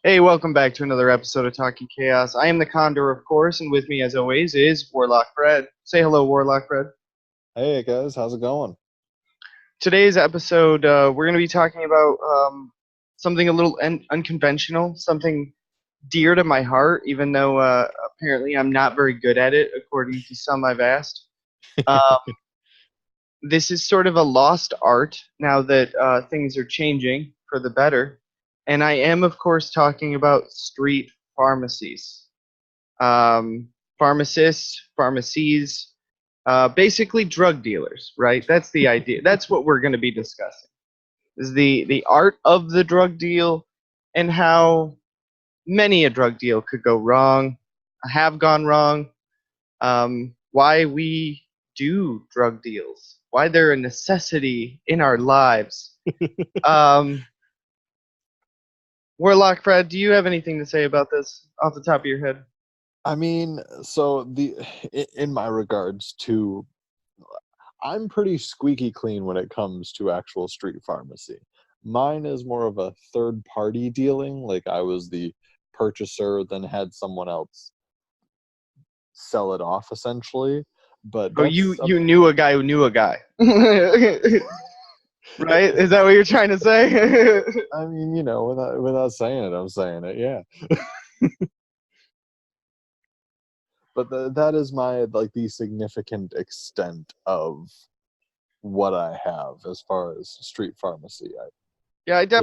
Hey, welcome back to another episode of Talking Chaos. I am the Condor, of course, and with me, as always, is Warlock Fred. Say hello, Warlock Fred. Hey guys, how's it going? Today's episode, we're going to be talking about something a little unconventional, something dear to my heart, even though apparently I'm not very good at it, according to some I've asked. Um, this is sort of a lost art now that things are changing for the better. And I am, of course, talking about street pharmacies. Pharmacists, pharmacies, basically drug dealers, right? That's the idea. That's what we're going to be discussing. Is the art of the drug deal and how many a drug deal could go wrong, have gone wrong, why we do drug deals, why they're a necessity in our lives. Um, Warlock Fred, do you have anything to say about this off the top of your head? In my regards to, I'm pretty squeaky clean when it comes to actual street pharmacy. Mine is more of a third party dealing, like I was the purchaser, then had someone else sell it off essentially. But Oh, you knew a guy who knew a guy. Right? Is that what you're trying to say? I mean, without saying it, I'm saying it, yeah. But that is my the significant extent of what I have as far as street pharmacy. Yeah, There-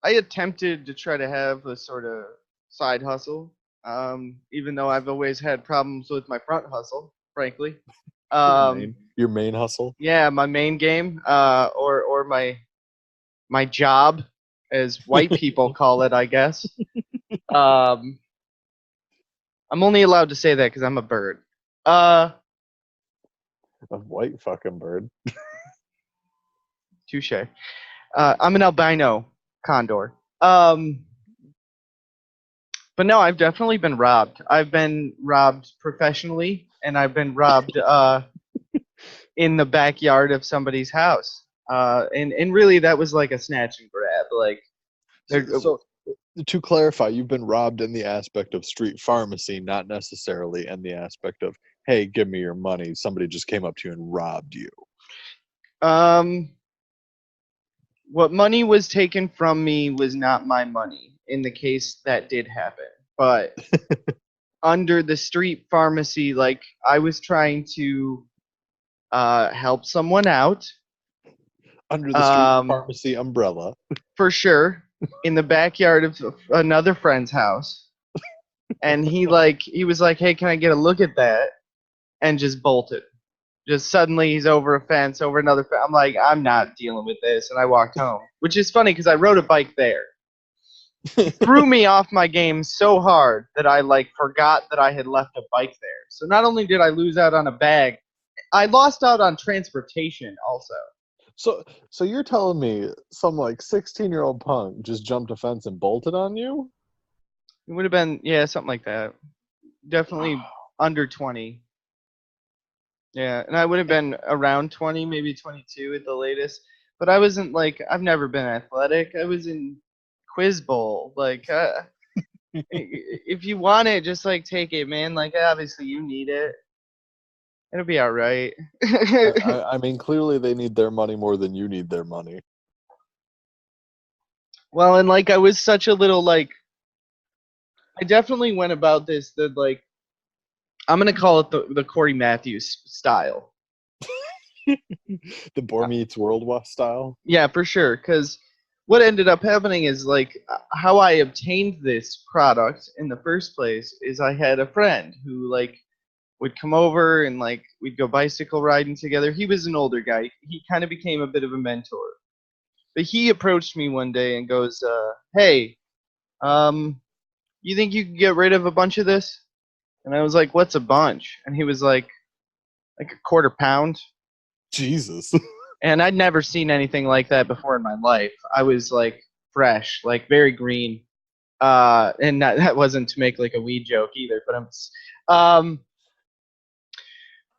I attempted to try to have a sort of side hustle, even though I've always had problems with my front hustle, frankly. Um, your main hustle. yeah, my main game, or my job, as white people call it, I guess. Um, I'm only allowed to say that because I'm a bird. Uh, A white fucking bird. touche. I'm an albino condor. Um, but no, I've definitely been robbed. I've been robbed professionally, and I've been robbed in the backyard of somebody's house. And really, that was like a snatch and grab. Like, So to clarify, you've been robbed in the aspect of street pharmacy, not necessarily in the aspect of, hey, give me your money. Somebody just came up to you and robbed you. um, what money was taken from me was not my money. In the case that did happen, but under the street pharmacy, like I was trying to help someone out. Under the street Um, pharmacy umbrella. for sure, in the backyard of another friend's house, and he was like, "Hey, can I get a look at that?" And just bolted. Just suddenly he's over a fence, over another fence. I'm like, I'm not dealing with this, and I walked home, which is funny because I rode a bike there. He threw me off my game so hard that I forgot that I had left a bike there. So not only did I lose out on a bag, I lost out on transportation also. So you're telling me some 16-year-old punk just jumped a fence and bolted on you? It would have been, yeah, something like that. Definitely under 20. Yeah, and I would have been around 20, maybe 22 at the latest. But I wasn't I've never been athletic. I was in quiz bowl. If you want it, just take it, man. Like, obviously you need it. It'll be all right. I mean, clearly they need their money more than you need their money. Well, and I was such a little I definitely went about this I'm gonna call it the Corey Matthews style. The Boy Meets World style. Yeah, for sure. Because what ended up happening is how I obtained this product in the first place is I had a friend who would come over and we'd go bicycle riding together. He was an older guy. He kind of became a bit of a mentor. But he approached me one day and goes, "Hey, you think you could get rid of a bunch of this?" And I was like, "What's a bunch?" And he was like a quarter pound. Jesus. And I'd never seen anything like that before in my life. I was fresh, very green. And that wasn't to make a weed joke either, but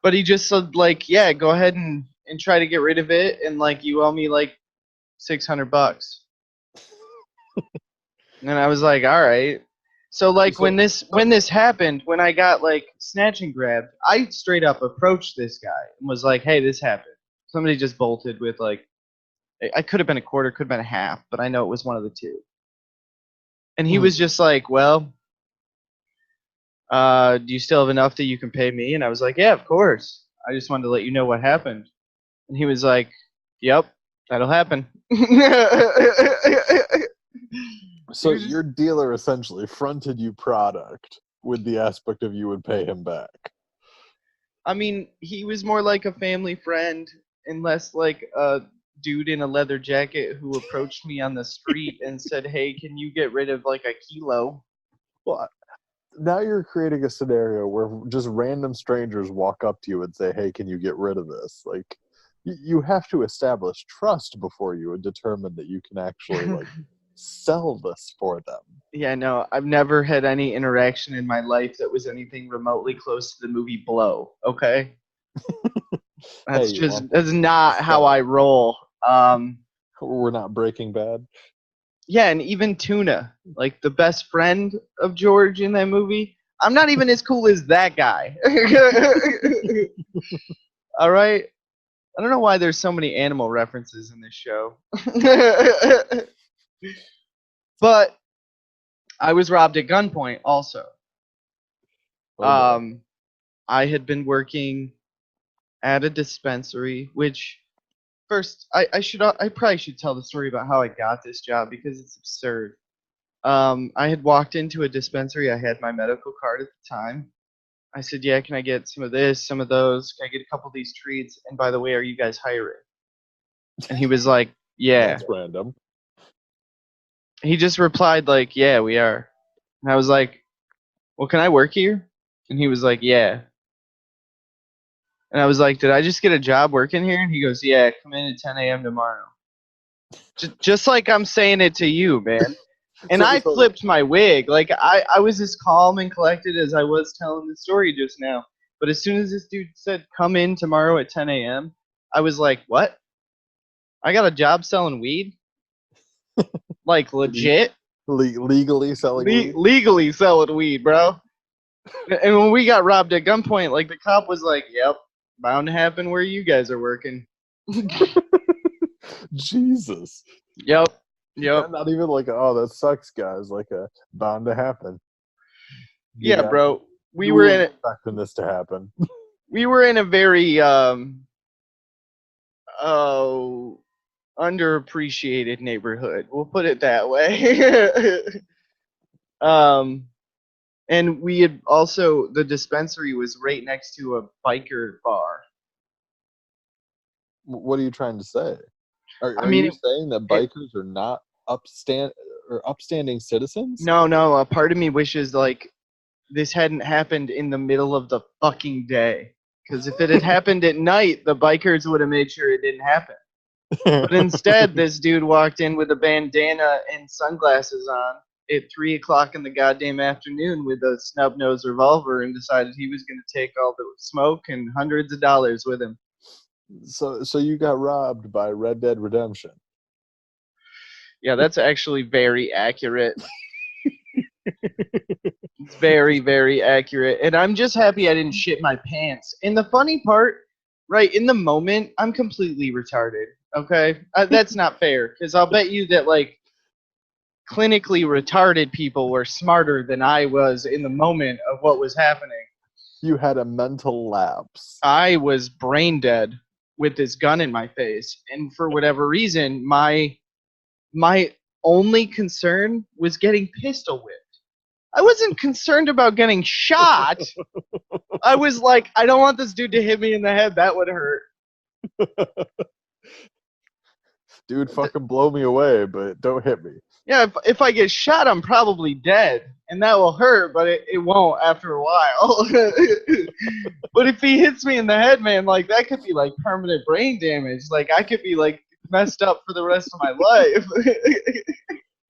but he just said yeah, go ahead and try to get rid of it, and you owe me $600. And I was like, all right. So like when this happened, when I got like snatch and grabbed, I straight up approached this guy and was like, hey, this happened. Somebody just bolted with like, I could have been a quarter, could have been a half, but I know it was one of the two. And he was just like, well, do you still have enough that you can pay me? And I was like, yeah, of course. I just wanted to let you know what happened. And he was like, yep, that'll happen. So your dealer essentially fronted you product with the aspect of you would pay him back. I mean, he was more like a family friend and less like a dude in a leather jacket who approached me on the street and said, hey, can you get rid of like a kilo? Well, now you're creating a scenario where just random strangers walk up to you and say, hey, can you get rid of this? Like, you have to establish trust before you would determine that you can actually like sell this for them. Yeah, no, I've never had any interaction in my life that was anything remotely close to the movie Blow. Okay, that's that's not how I roll. We're not Breaking Bad. Yeah, and even Tuna, like the best friend of George in that movie, I'm not even as cool as that guy. All right, I don't know why there's so many animal references in this show. But I was robbed at gunpoint also. I had been working at a dispensary, which first I probably should tell the story about how I got this job because it's absurd. I had walked into a dispensary. I had my medical card at the time. I said, yeah, can I get some of this, some of those? Can I get a couple of these treats? And by the way, are you guys hiring? And he was like, yeah. That's random. He just replied like, yeah, we are. And I was like, well, can I work here? And he was like, yeah. And I was like, did I just get a job working here? And he goes, yeah, come in at 10 a.m. tomorrow. Just like I'm saying it to you, man. And I flipped my wig. Like, I was as calm and collected as I was telling the story just now. But as soon as this dude said, come in tomorrow at 10 a.m., I was like, what? I got a job selling weed? Like, legit? Legally selling weed? Legally selling weed, bro. And when we got robbed at gunpoint, like, the cop was like, yep, bound to happen where you guys are working. Jesus. Yep. Not even like, oh, that sucks, guys. Like a bound to happen. Yeah, bro. We were expecting this to happen. We were in a very underappreciated neighborhood. We'll put it that way. And we had also, the dispensary was right next to a biker bar. What are you trying to say? Are you saying that bikers are not upstanding citizens? No. A part of me wishes like this hadn't happened in the middle of the fucking day. Because if it had happened at night, the bikers would have made sure it didn't happen. But instead, this dude walked in with a bandana and sunglasses on at 3 o'clock in the goddamn afternoon with a snub-nosed revolver and decided he was going to take all the smoke and hundreds of dollars with him. So you got robbed by Red Dead Redemption. Yeah, that's actually very accurate. It's very, very accurate. And I'm just happy I didn't shit my pants. And the funny part, right, in the moment, I'm completely retarded. Okay? That's not fair. Because I'll bet you that, like, clinically retarded people were smarter than I was in the moment of what was happening. You had a mental lapse. I was brain dead with this gun in my face. And for whatever reason, my only concern was getting pistol whipped. I wasn't concerned about getting shot. I was like, I don't want this dude to hit me in the head. That would hurt. Dude, fucking blow me away, but don't hit me. Yeah, if I get shot, I'm probably dead. And that will hurt, but it won't after a while. But if he hits me in the head, man, like, that could be, like, permanent brain damage. Like, I could be, like, messed up for the rest of my life.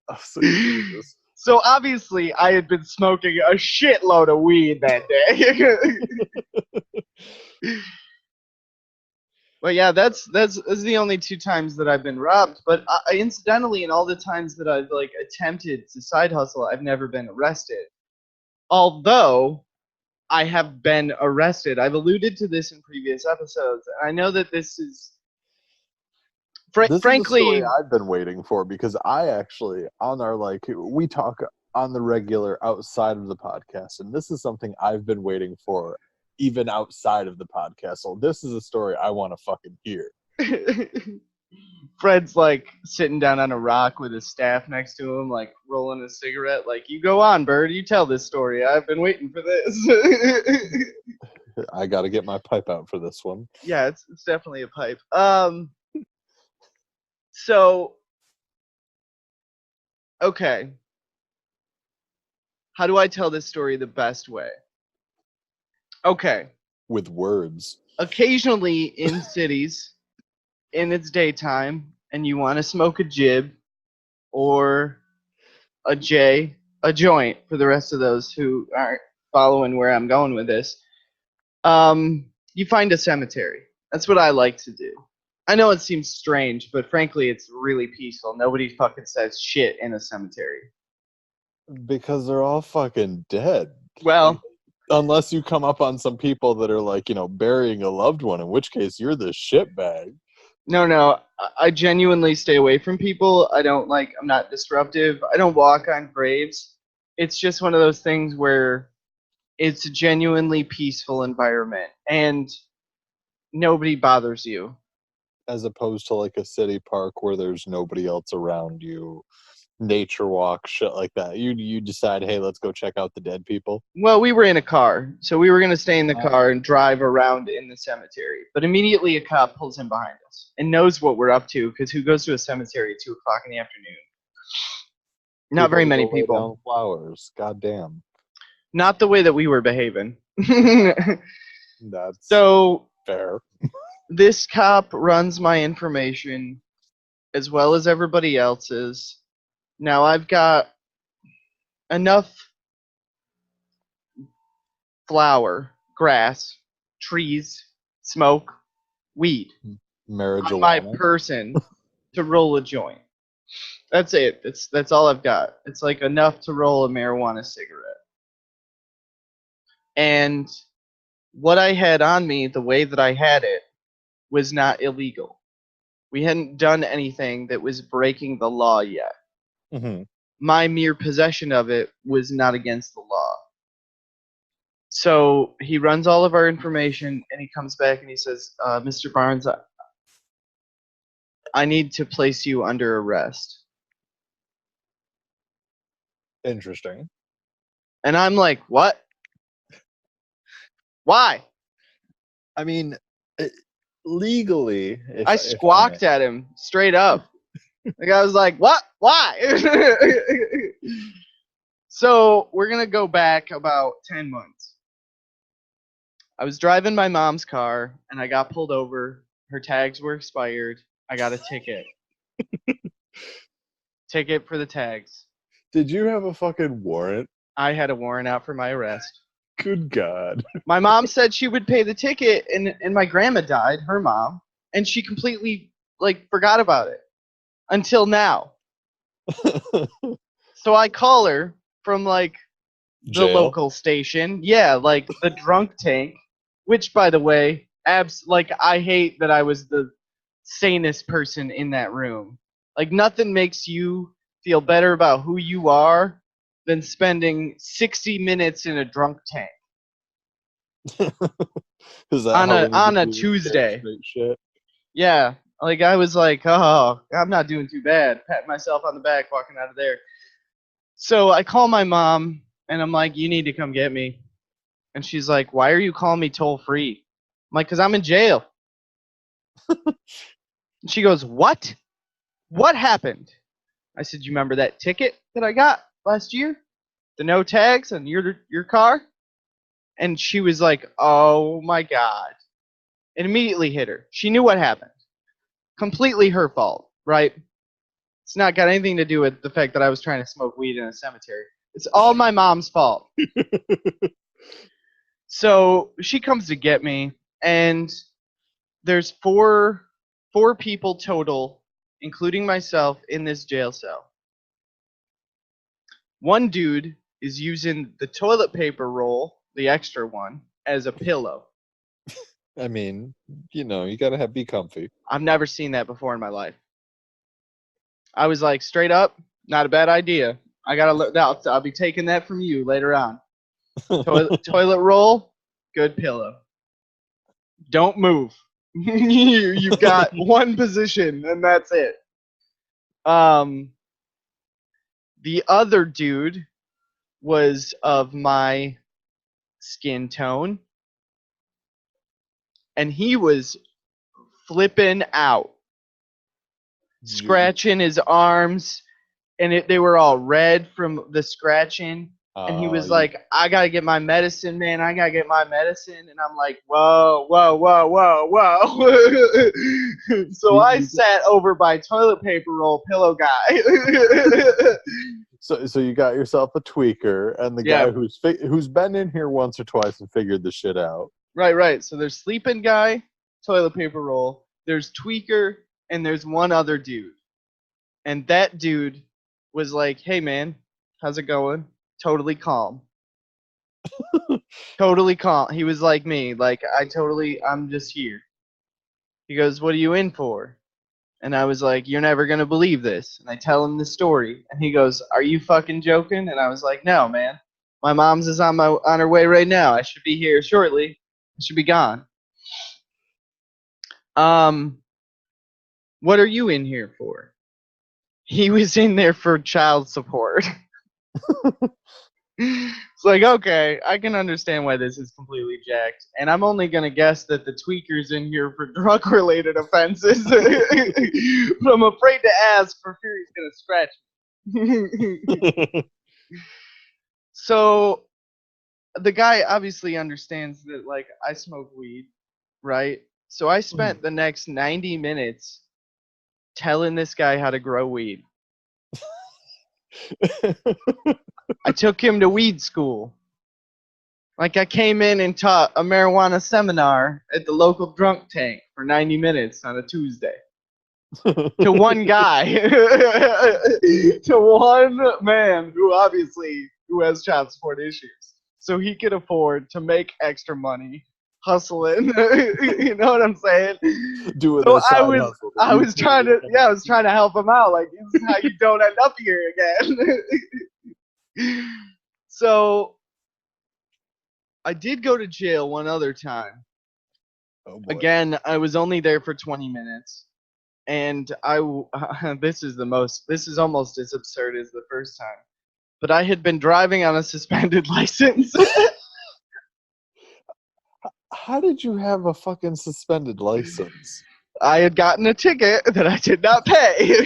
Oh, Jesus. So obviously, I had been smoking a shitload of weed that day. But yeah, that's the only 2 times that I've been robbed. But incidentally, in all the times that I've like attempted to side hustle, I've never been arrested. Although I have been arrested. I've alluded to this in previous episodes, and I know that this is, This is a story frankly, I've been waiting for because I actually, on our we talk on the regular outside of the podcast, and this is something I've been waiting for even outside of the podcast. So this is a story I want to fucking hear. Fred's like sitting down on a rock with his staff next to him, like rolling a cigarette. Like, you go on, Bird. You tell this story. I've been waiting for this. I got to get my pipe out for this one. Yeah, it's definitely a pipe. So, okay. How do I tell this story the best way? Okay. With words. Occasionally in cities, in its daytime, and you want to smoke a jib or a joint for the rest of those who aren't following where I'm going with this, you find a cemetery. That's what I like to do. I know it seems strange, but frankly, it's really peaceful. Nobody fucking says shit in a cemetery. Because they're all fucking dead. Well, unless you come up on some people that are like, burying a loved one, in which case you're the shitbag. no, I genuinely stay away from people. I'm not disruptive. I don't walk on graves. It's just one of those things where it's a genuinely peaceful environment and nobody bothers you. As opposed to like a city park where there's nobody else around you, nature walk, shit like that. You decide, hey, let's go check out the dead people. Well, we were in a car, so we were going to stay in the car and drive around in the cemetery. But immediately a cop pulls in behind us and knows what we're up to, because who goes to a cemetery at 2 o'clock in the afternoon? Not very many Lay people. down flowers. Goddamn. Not the way that we were behaving. That's So fair. this cop runs my information as well as everybody else's. Now I've got enough flower, grass, trees, smoke, weed on my Marijuana. person to roll a joint. That's it. That's all I've got. It's like enough to roll a marijuana cigarette. And what I had on me, the way that I had it, was not illegal. We hadn't done anything that was breaking the law yet. Mm-hmm. My mere possession of it was not against the law. So he runs all of our information, and he comes back and he says, Mr. Barnes, I need to place you under arrest. Interesting. And I'm like, what? Why? I mean, legally, I squawked at him straight up. The guy was like, what? Why? So we're going to go back about 10 months. I was driving my mom's car, and I got pulled over. Her tags were expired. I got a ticket. Ticket for the tags. Did you have a fucking warrant? I had a warrant out for my arrest. Good God. My mom said she would pay the ticket, and my grandma died, her mom, and she completely forgot about it until now. So I call her from the Jail? local station. Yeah, the drunk tank, which, by the way, I hate that I was the sanest person in that room. Nothing makes you feel better about who you are than spending 60 minutes in a drunk tank. Is that on a Tuesday? Shit? Yeah, I was like, oh, I'm not doing too bad. Patting myself on the back, walking out of there. So I call my mom, and I'm like, you need to come get me. And she's like, why are you calling me toll free? I'm like, because I'm in jail. And she goes, what? What happened? I said, you remember that ticket that I got last year? The no tags on your car? And she was like, oh my God. It immediately hit her. She knew what happened. Completely her fault, right? It's not got anything to do with the fact that I was trying to smoke weed in a cemetery. It's all my mom's fault. So she comes to get me, and there's four people total, including myself, in this jail cell. One dude is using the toilet paper roll, the extra one, as a pillow. I mean, you gotta be comfy. I've never seen that before in my life. I was like, straight up, not a bad idea. I'll be taking that from you later on. Toilet roll, good pillow. Don't move. You've got one position, and that's it. The other dude was of my skin tone, and he was flipping out, scratching his arms, and they were all red from the scratching. And he was like, I gotta get my medicine, man. I gotta get my medicine. And I'm like, whoa, whoa, whoa, whoa, whoa. So I sat over by toilet paper roll pillow guy. So you got yourself a tweaker, and the guy who's been in here once or twice and figured the shit out. Right. So there's sleeping guy, toilet paper roll. There's tweaker, and there's one other dude. And that dude was like, hey, man, how's it going? Totally calm. Totally calm. He was like me. Like, I'm just here. He goes, what are you in for? And I was like, you're never going to believe this. And I tell him the story. And he goes, are you fucking joking? And I was like, no, man. My mom's is on her way right now. I should be here shortly. I should be gone. What are you in here for? He was in there for child support. It's like, okay, I can understand why this is completely jacked. And I'm only going to guess that the tweaker's in here for drug-related offenses. But I'm afraid to ask for fear he's going to scratch. So the guy obviously understands that, like, I smoke weed, right? So I spent the next 90 minutes telling this guy how to grow weed. I took him to weed school. Like, I came in and taught a marijuana seminar at the local drunk tank for 90 minutes on a Tuesday. To one guy. To one man who has child support issues. So he could afford to make extra money hustling. You know what I'm saying? Doing so I was trying to help him out. Like, this is how you don't end up here again. So I did go to jail one other time. Oh boy. Again, I was only there for 20 minutes. And this is almost as absurd as the first time. But I had been driving on a suspended license. How did you have a fucking suspended license? I had gotten a ticket that I did not pay.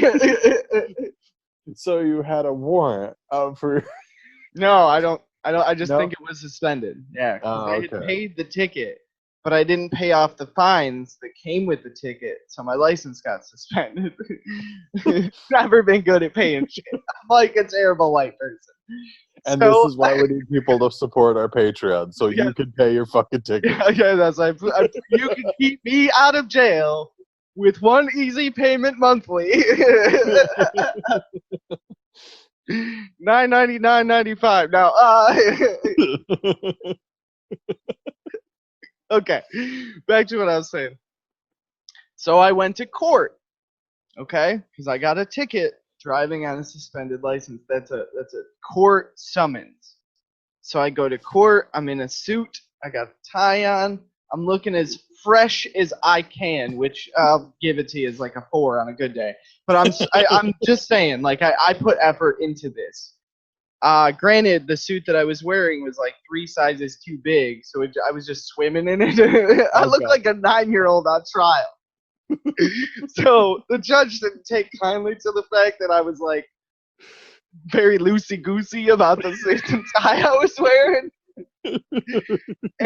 So you had a warrant for... No, I don't. I just think it was suspended. Yeah, I had paid the ticket, but I didn't pay off the fines that came with the ticket, so my license got suspended. Never been good at paying shit. I'm like a terrible white person. And this is why we need people to support our Patreon, so you can pay your fucking ticket. Yeah, that's like, you can keep me out of jail with one easy payment monthly. $9.99.95. Now, okay, back to what I was saying. So I went to court, okay, because I got a ticket driving on a suspended license. That's a court summons. So I go to court. I'm in a suit. I got a tie on. I'm looking as fresh as I can, which I'll give it to you as like a 4 on a good day. But I'm just saying, like, I put effort into this. Granted, the suit that I was wearing was like 3 sizes too big, so I was just swimming in it. I looked like a 9-year-old on trial. So the judge didn't take kindly to the fact that I was like very loosey-goosey about the suit and tie I was wearing.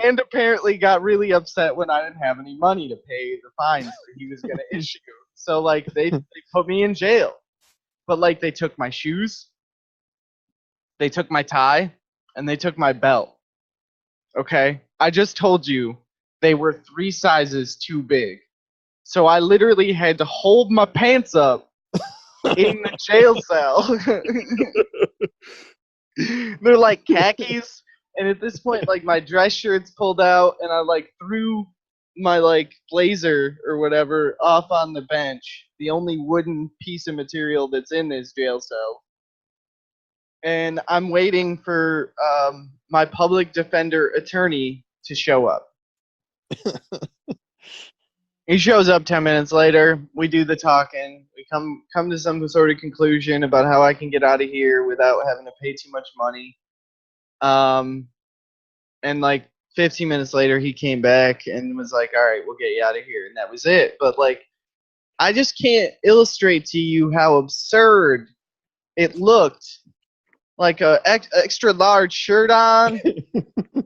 And apparently got really upset when I didn't have any money to pay the fines that he was going to issue. So, like, they put me in jail. But, like, they took my shoes, they took my tie, and they took my belt. Okay? I just told you they were 3 sizes too big. So I literally had to hold my pants up in the jail cell. They're like khakis, and at this point, like my dress shirt's pulled out, and I like threw my like blazer or whatever off on the bench, the only wooden piece of material that's in this jail cell. And I'm waiting for my public defender attorney to show up. He shows up 10 minutes later. We do the talking. We come to some sort of conclusion about how I can get out of here without having to pay too much money. And like 15 minutes later, he came back and was like, "All right, we'll get you out of here," and that was it. But like, I just can't illustrate to you how absurd it looked. Like a extra large shirt on,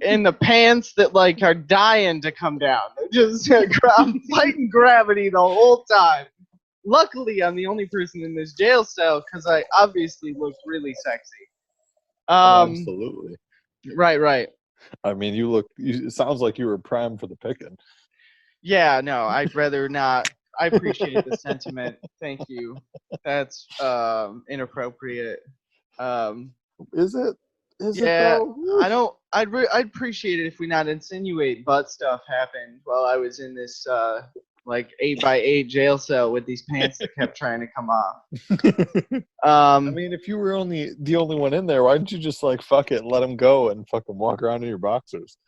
and the pants that like are dying to come down. They're just I'm fighting gravity the whole time. Luckily, I'm the only person in this jail cell because I obviously looked really sexy. Absolutely. Right. I mean, it sounds like you were primed for the picking. Yeah, no, I'd rather not. I appreciate the sentiment. Thank you. That's inappropriate. Is it? Is it Yeah, though? I don't. I'd appreciate it if we not insinuate butt stuff happened while I was in this like 8x8 jail cell with these pants that kept trying to come off. I mean, if you were the only one in there, why didn't you just like fuck it, let him go, and fucking walk around in your boxers?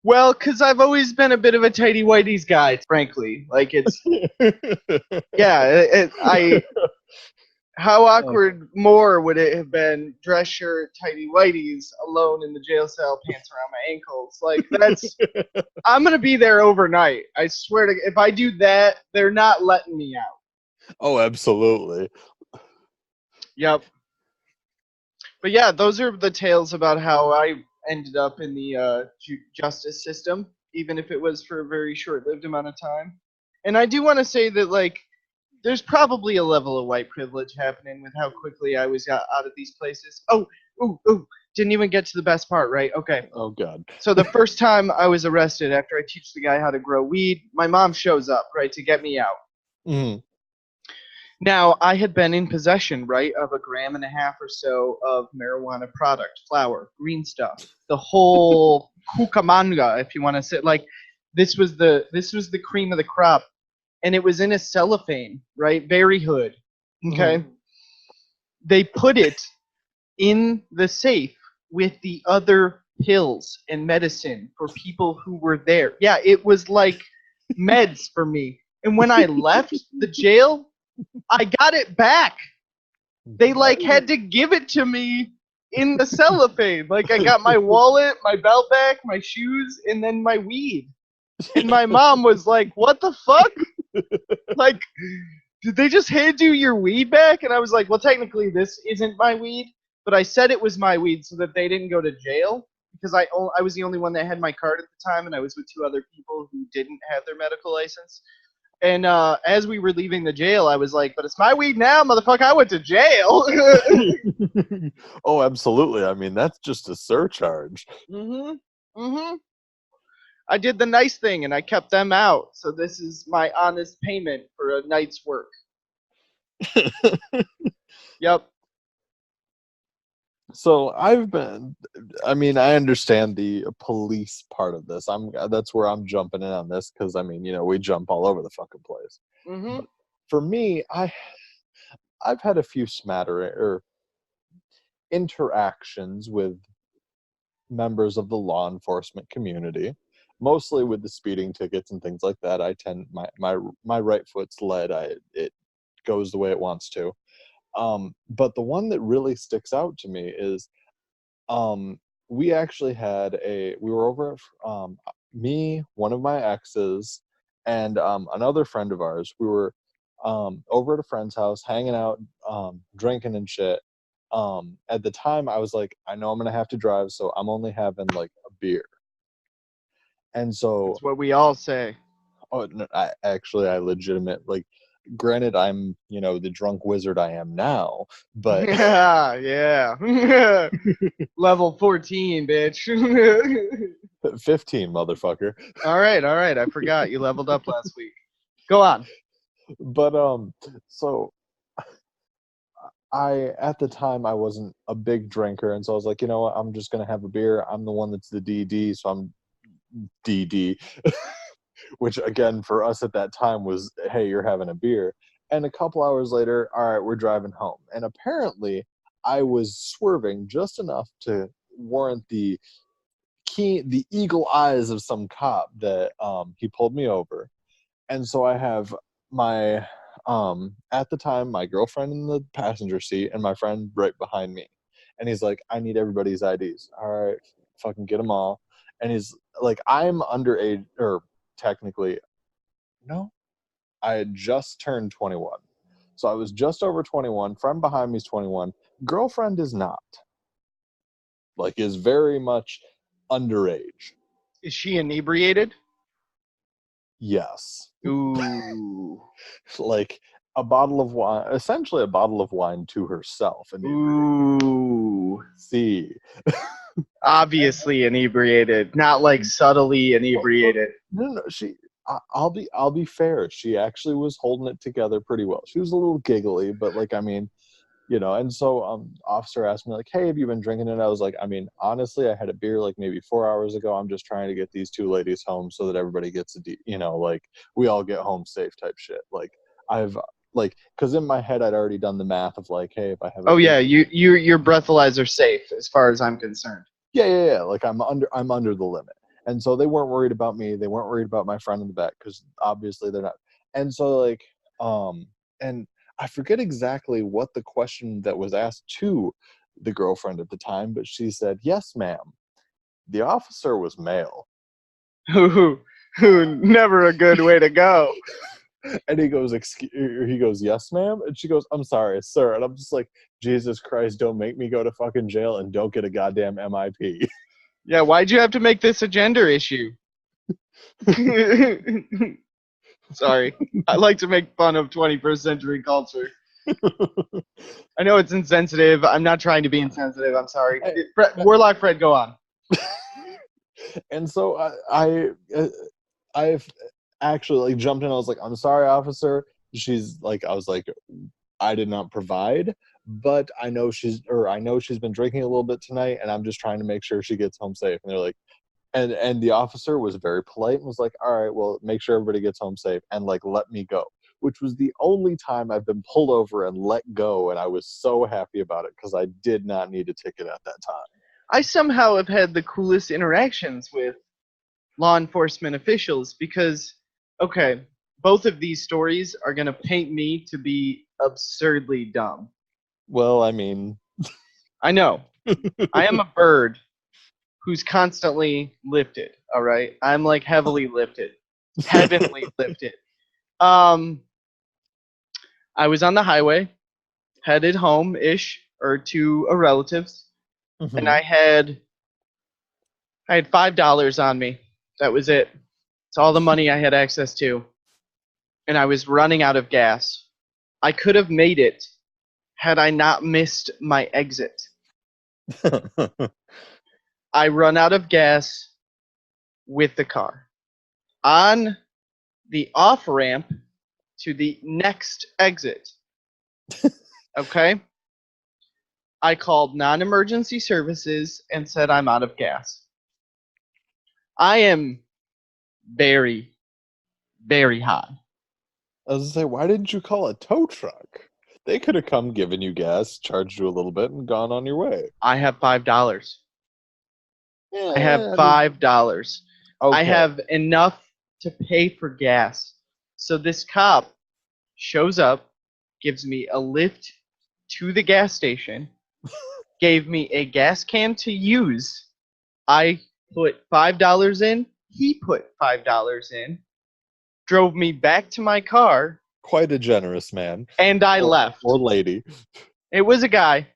Well, because I've always been a bit of a tighty whities guy, frankly. Like it's yeah. How awkward more would it have been, dress shirt, tighty whities, alone in the jail cell, pants around my ankles? Like, that's, I'm going to be there overnight. I swear to, if I do that, they're not letting me out. Oh, absolutely. Yep. But yeah, those are the tales about how I ended up in the justice system, even if it was for a very short-lived amount of time. And I do want to say that, like, there's probably a level of white privilege happening with how quickly I was out of these places. Oh, didn't even get to the best part, right? Okay. Oh, God. So the first time I was arrested after I teach the guy how to grow weed, my mom shows up, right, to get me out. Mm-hmm. Now, I had been in possession, right, of 1.5 grams or so of marijuana product, flour, green stuff, the whole cucamonga, if you want to say, like, this was the cream of the crop. And it was in a cellophane, right? Berry hood. Okay. Mm-hmm. They put it in the safe with the other pills and medicine for people who were there. Yeah, it was like meds for me. And when I left the jail, I got it back. They like had to give it to me in the cellophane. Like I got my wallet, my belt back, my shoes, and then my weed. And my mom was like, "What the fuck? Like, did they just hand you your weed back?" And I was like, "Well, technically this isn't my weed, but I said it was my weed so that they didn't go to jail because I was the only one that had my card at the time, and I was with 2 other people who didn't have their medical license." And as we were leaving the jail, I was like, "But it's my weed now, motherfucker. I went to jail." Oh, absolutely. I mean, that's just a surcharge. I did the nice thing and I kept them out. So this is my honest payment for a night's work. Yep. So I understand the police part of this. That's where I'm jumping in on this because, I mean, we jump all over the fucking place. Mm-hmm. But for me, I've had a few interactions with members of the law enforcement community, mostly with the speeding tickets and things like that. I tend my right foot's led. It goes the way it wants to. But the one that really sticks out to me is, we actually we were over at, me, one of my exes, and another friend of ours. We were over at a friend's house, hanging out, drinking and shit. At the time, I was like, I know I'm gonna have to drive, so I'm only having like a beer. And so that's what we all say. Oh, no, I legitimate, like, granted, I'm the drunk wizard I am now, but yeah. Level 14, bitch. 15, motherfucker. All right. I forgot you leveled up last week. Go on. But so at the time I wasn't a big drinker, and so I was like, you know what, I'm just gonna have a beer. I'm the one that's the DD, so I'm DD. Which again for us at that time was, hey, you're having a beer. And a couple hours later, all right, we're driving home. And apparently I was swerving just enough to warrant the eagle eyes of some cop that he pulled me over. And so I have my at the time my girlfriend in the passenger seat and my friend right behind me. And he's like, I need everybody's IDs. All right, fucking get them all. And he's like, I'm underage, or technically, no, I had just turned 21. So I was just over 21. Friend behind me is 21. Girlfriend is not. Like, is very much underage. Is she inebriated? Yes. Ooh. Like a bottle of wine, essentially a bottle of wine to herself. Ooh. See. Obviously inebriated, not like subtly inebriated. No, I'll be fair. She actually was holding it together pretty well. She was a little giggly, but like, I mean, you know. And so officer asked me like, hey, have you been drinking? And I was like, I mean, honestly, I had a beer like maybe 4 hours ago. I'm just trying to get these two ladies home so that everybody gets like we all get home safe type shit. Like I've like, because in my head I'd already done the math of like, hey, if I have a Oh big, yeah, your breathalyzer safe as far as I'm concerned. yeah, like I'm under the limit. And so they weren't worried about me. They weren't worried about my friend in the back, because obviously they're not. And so like and I forget exactly what the question that was asked to the girlfriend at the time, but she said, yes, ma'am. The officer was male. Who never a good way to go. And he goes, yes, ma'am. And she goes, I'm sorry, sir. And I'm just like, Jesus Christ, don't make me go to fucking jail and don't get a goddamn MIP. Yeah, why'd you have to make this a gender issue? Sorry. I like to make fun of 21st century culture. I know it's insensitive. I'm not trying to be insensitive. I'm sorry. Warlock Fred, go on. And so I've actually like jumped in. I was like, I'm sorry, officer. She's like, I was like, I did not provide, but I know she's been drinking a little bit tonight, and I'm just trying to make sure she gets home safe. And they're like, and the officer was very polite and was like, all right, well, make sure everybody gets home safe and like let me go. Which was the only time I've been pulled over and let go, and I was so happy about it because I did not need a ticket at that time. I somehow have had the coolest interactions with law enforcement officials because, okay, both of these stories are going to paint me to be absurdly dumb. Well, I mean, I know. I am a bird who's constantly lifted, all right? I'm like heavily lifted, heavenly lifted. I was on the highway, headed home-ish or to a relative's, and I had $5 on me. That was it. It's all the money I had access to. And I was running out of gas. I could have made it had I not missed my exit. I run out of gas with the car. On the off ramp to the next exit. Okay? I called non-emergency services and said I'm out of gas. I am very, very high. I was gonna say, why didn't you call a tow truck? They could have come, given you gas, charged you a little bit, and gone on your way. I have $5. I have Yeah, I mean, $5. I okay. have enough to pay for gas. So this cop shows up, gives me a lift to the gas station, gave me a gas can to use. I put $5 in. He put $5 in. Drove me back to my car. Quite a generous man. And I left. Or lady. It was a guy.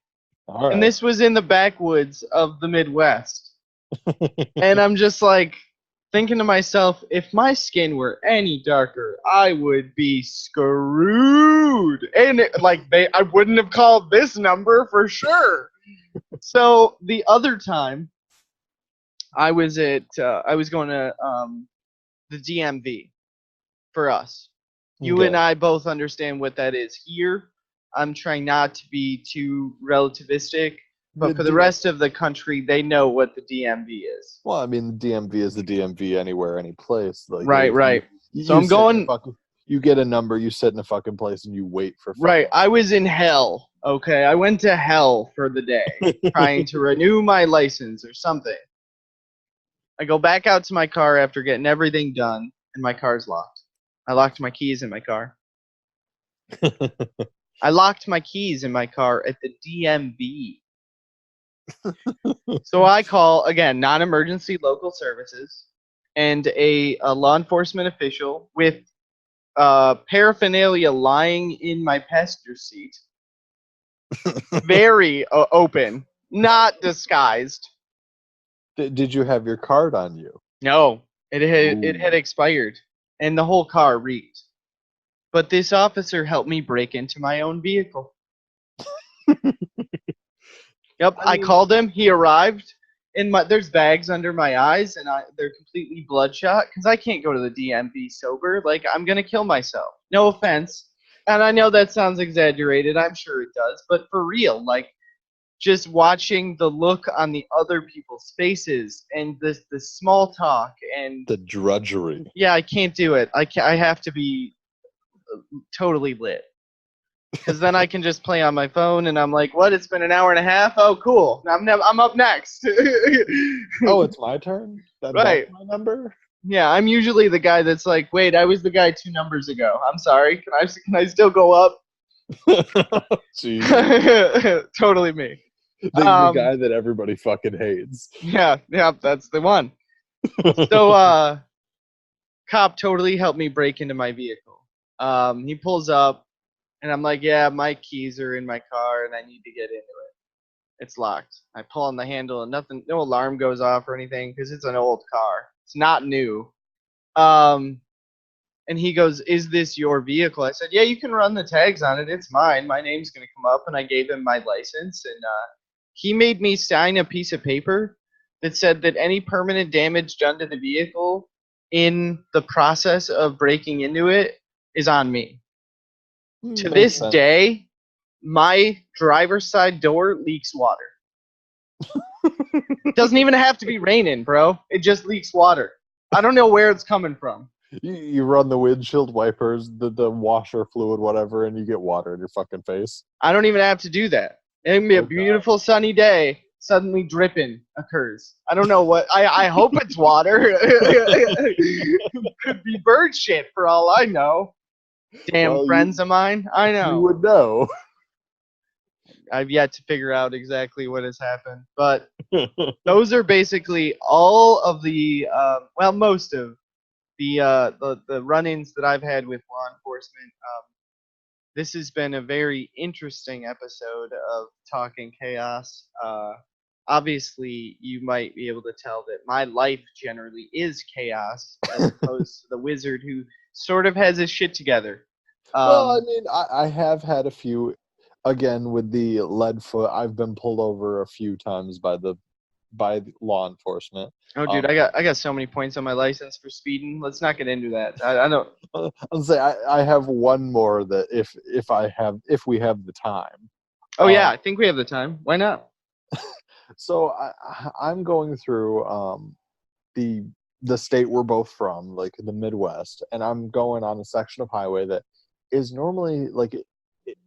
All And right. this was in the backwoods of the Midwest. And I'm just like thinking to myself, if my skin were any darker, I would be screwed. And I wouldn't have called this number for sure. So the other time, I was going to the DMV for us, You and I both understand what that is here. I'm trying not to be too relativistic, but for the rest of the country, they know what the DMV is. Well, I mean, the DMV is the DMV anywhere, any place. Like, Right. So you I'm going. You get a number, you sit in a fucking place, and you wait for. Right, I was in hell. Okay, I went to hell for the day, trying to renew my license or something. I go back out to my car after getting everything done, and my car's locked. I locked my keys in my car. I locked my keys in my car at the DMV. So I call, again, non-emergency local services and a law enforcement official with paraphernalia lying in my passenger seat. Very open, not disguised. Did you have your card on you? No, it had expired, and the whole car reeked. But this officer helped me break into my own vehicle. Yep, I called him. He arrived. There's bags under my eyes, and they're completely bloodshot because I can't go to the DMV sober. Like, I'm gonna kill myself. No offense, and I know that sounds exaggerated. I'm sure it does, but for real, like, just watching the look on the other people's faces and the small talk and the drudgery. Yeah, I can't do it. I have to be totally lit. Because then I can just play on my phone, and I'm like, "What? It's been an hour and a half. Oh, cool. I'm up next." Oh, it's my turn. Right. That's my number. Yeah, I'm usually the guy that's like, "Wait, I was the guy 2 numbers ago. I'm sorry. Can I still go up?" Totally me. The guy that everybody fucking hates. Yeah, that's the one. So, cop totally helped me break into my vehicle. He pulls up. And I'm like, yeah, my keys are in my car, and I need to get into it. It's locked. I pull on the handle, and no alarm goes off or anything because it's an old car. It's not new. And he goes, "Is this your vehicle?" I said, "Yeah, you can run the tags on it. It's mine. My name's gonna come up." And I gave him my license, and he made me sign a piece of paper that said that any permanent damage done to the vehicle in the process of breaking into it is on me. To this day, my driver's side door leaks water. It doesn't even have to be raining, bro. It just leaks water. I don't know where it's coming from. You run the windshield wipers, the washer fluid, whatever, and you get water in your fucking face. I don't even have to do that. It can be a beautiful sunny day. Suddenly dripping occurs. I don't know what. I hope it's water. Could be bird shit for all I know. Damn friends of mine. I know. You would know. I've yet to figure out exactly what has happened, but those are basically all of the most of the run-ins that I've had with law enforcement. This has been a very interesting episode of Talking Chaos. Obviously, you might be able to tell that my life generally is chaos, as opposed to the wizard who sort of has his shit together. Well, I mean, I have had a few. Again, with the lead foot, I've been pulled over a few times by law enforcement. Oh, dude, I got so many points on my license for speeding. Let's not get into that. I don't. I'll say I have one more that if we have the time. Oh yeah, I think we have the time. Why not? So I'm going through the state we're both from, like the Midwest, and I'm going on a section of highway that is normally like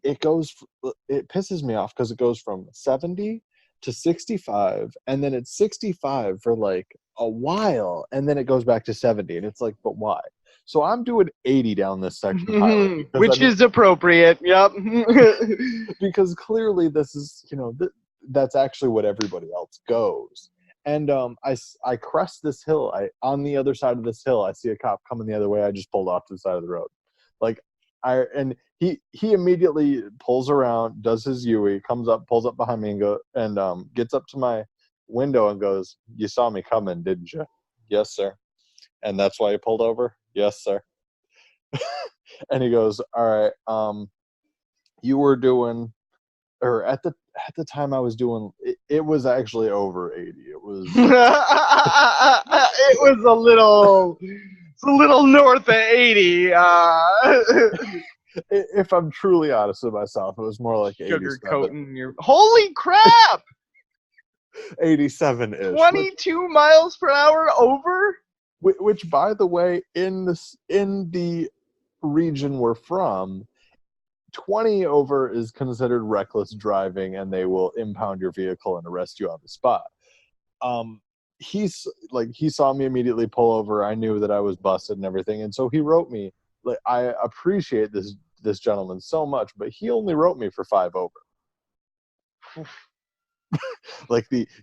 it pisses me off because it goes from 70 to 65, and then it's 65 for like a while, and then it goes back to 70, and it's like, but why? So I'm doing 80 down this section of highway, which is appropriate. Yep. Because clearly this is, that's actually what everybody else goes. And I crest this hill. On the other side of this hill, I see a cop coming the other way. I just pulled off to the side of the road. And he immediately pulls around, does his Yui, comes up, pulls up behind me, and gets up to my window and goes, "You saw me coming, didn't you?" "Yes, sir." "And that's why you pulled over?" "Yes, sir." And he goes, "All right, you were doing, or at the time I was doing, it was actually over 80. It was it was a little It's a little north of 80. If I'm truly honest with myself, it was more like 87. Sugarcoating your. Holy crap! 87-ish. 22 miles per hour over? Which, by the way, in the region we're from, 20 over is considered reckless driving, and they will impound your vehicle and arrest you on the spot. He saw me immediately pull over. I knew that I was busted and everything, and so he wrote me. Like, I appreciate this gentleman so much, but he only wrote me for 5 over.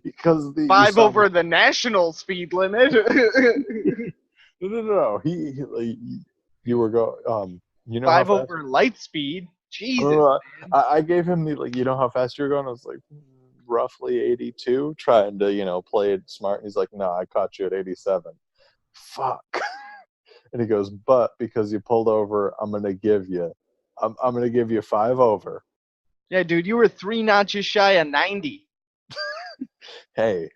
Because the 5 over the national speed limit. No. You were going. 5 over light speed. Jesus. I gave him the you know how fast you're going. I was like roughly 82, trying to play it smart. And he's like, no, I caught you at 87. Fuck. And he goes, but because you pulled over, I'm gonna give you 5 over. Yeah, dude, you were 3 notches shy of 90. Hey,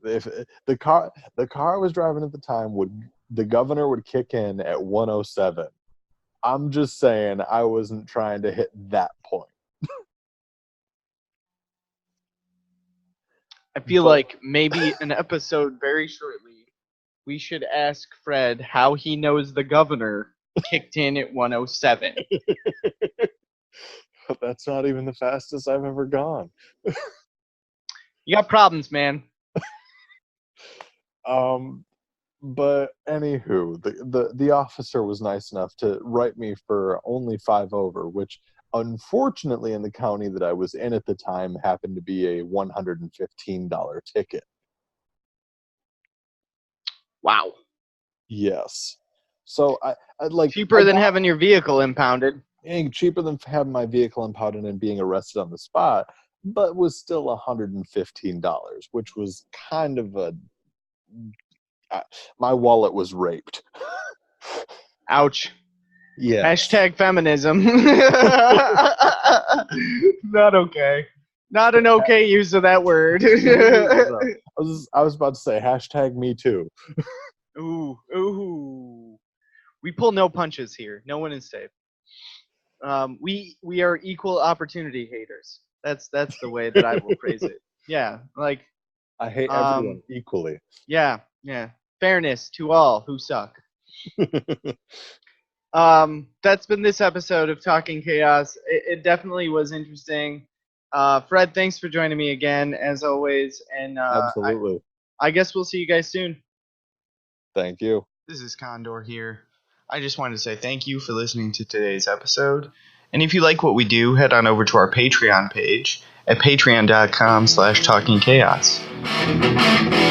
if the car I was driving at the time the governor would kick in at 107. I'm just saying I wasn't trying to hit that point. I feel like maybe an episode very shortly, we should ask Fred how he knows the governor kicked in at 107. But that's not even the fastest I've ever gone. You got problems, man. But anywho, the officer was nice enough to write me for only 5 over, which unfortunately in the county that I was in at the time happened to be a $115 ticket. Wow. Yes. So I like cheaper than having your vehicle impounded. Cheaper than having my vehicle impounded and being arrested on the spot, but was still $115, which was kind of my wallet was raped. Ouch. Yeah. Hashtag feminism. Not okay. Not an okay use of that word. I was about to say hashtag me too. Ooh. We pull no punches here. No one is safe. We are equal opportunity haters. That's the way that I will phrase it. Yeah, like I hate everyone equally. Yeah. Fairness to all who suck. That's been this episode of Talking Chaos. It definitely was interesting. Fred, thanks for joining me again, as always. And absolutely. I guess we'll see you guys soon. Thank you. This is Condor here. I just wanted to say thank you for listening to today's episode. And if you like what we do, head on over to our Patreon page at patreon.com/talkingchaos.